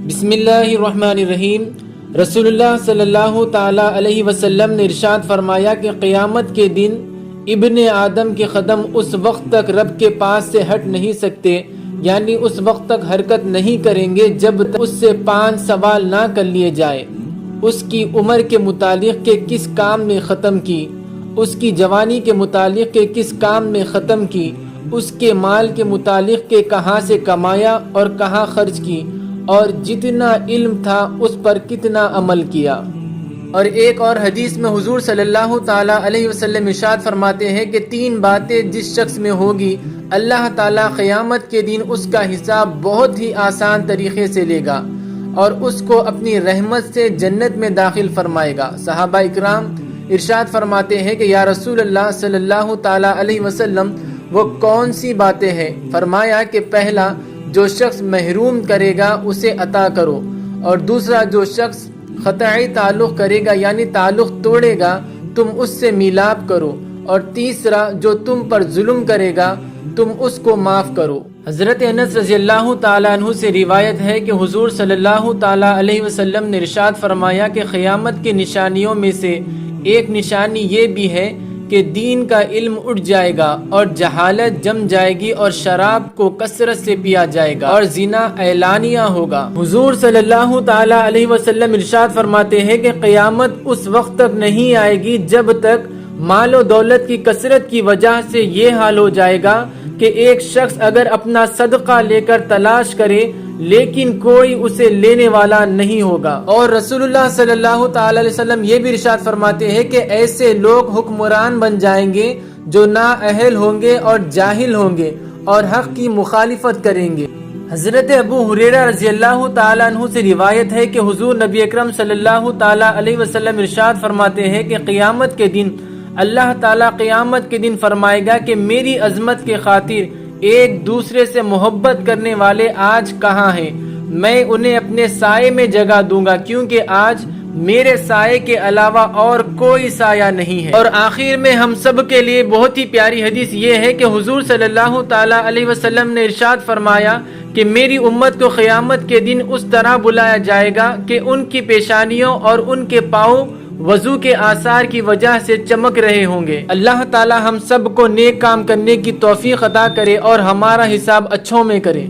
بسم اللہ الرحمن الرحیم۔ رسول اللہ صلی اللہ تعالیٰ علیہ وسلم نے ارشاد فرمایا کہ قیامت کے دن ابن آدم کے قدم اس وقت تک رب کے پاس سے ہٹ نہیں سکتے، یعنی اس وقت تک حرکت نہیں کریں گے جب تک اس سے 5 سوال نہ کر لیے جائے۔ اس کی عمر کے متعلق کہ کس کام میں ختم کی، اس کی جوانی کے متعلق کہ کس کام میں ختم کی، اس کے مال کے متعلق کہ کہاں سے کمایا اور کہاں خرچ کی، اور جتنا علم تھا اس پر کتنا عمل کیا۔ اور ایک اور حدیث میں حضور صلی اللہ تعالیٰ علیہ وسلم ارشاد فرماتے ہیں کہ 3 باتیں جس شخص میں ہوگی، اللہ تعالیٰ قیامت کے دن اس کا حساب بہت ہی آسان طریقے سے لے گا اور اس کو اپنی رحمت سے جنت میں داخل فرمائے گا۔ صحابہ اکرام ارشاد فرماتے ہیں کہ یا رسول اللہ صلی اللہ تعالیٰ علیہ وسلم وہ کون سی باتیں ہیں؟ فرمایا کہ پہلا، جو شخص محروم کرے گا اسے عطا کرو، اور دوسرا، جو شخص قطعی تعلق کرے گا یعنی تعلق توڑے گا تم اس سے میلاد کرو، اور تیسرا، جو تم پر ظلم کرے گا تم اس کو معاف کرو۔ حضرت انس رضی اللہ تعالیٰ عنہ سے روایت ہے کہ حضور صلی اللہ تعالیٰ علیہ وسلم نے ارشاد فرمایا کہ قیامت کی نشانیوں میں سے ایک نشانی یہ بھی ہے کہ دین کا علم اٹھ جائے گا اور جہالت جم جائے گی اور شراب کو کثرت سے پیا جائے گا اور زنا اعلانیہ ہوگا۔ حضور صلی اللہ تعالیٰ علیہ وسلم ارشاد فرماتے ہیں کہ قیامت اس وقت تک نہیں آئے گی جب تک مال و دولت کی کثرت کی وجہ سے یہ حال ہو جائے گا کہ ایک شخص اگر اپنا صدقہ لے کر تلاش کرے لیکن کوئی اسے لینے والا نہیں ہوگا۔ اور رسول اللہ صلی اللہ تعالی علیہ وسلم یہ بھی ارشاد فرماتے ہیں کہ ایسے لوگ حکمران بن جائیں گے جو نااہل ہوں گے اور جاہل ہوں گے اور حق کی مخالفت کریں گے۔ حضرت ابو ہریرہ رضی اللہ تعالی عنہ سے روایت ہے کہ حضور نبی اکرم صلی اللہ تعالی علیہ وسلم ارشاد فرماتے ہیں کہ قیامت کے دن اللہ تعالیٰ قیامت کے دن فرمائے گا کہ میری عظمت کے خاطر ایک دوسرے سے محبت کرنے والے آج کہاں ہیں؟ میں انہیں اپنے سائے میں جگہ دوں گا، کیونکہ آج میرے سائے کے علاوہ اور کوئی سایہ نہیں ہے۔ اور آخر میں ہم سب کے لیے بہت ہی پیاری حدیث یہ ہے کہ حضور صلی اللہ تعالیٰ علیہ وسلم نے ارشاد فرمایا کہ میری امت کو قیامت کے دن اس طرح بلایا جائے گا کہ ان کی پیشانیوں اور ان کے پاؤں وضو کے آثار کی وجہ سے چمک رہے ہوں گے۔ اللہ تعالی ہم سب کو نیک کام کرنے کی توفیق عطا کرے اور ہمارا حساب اچھوں میں کرے۔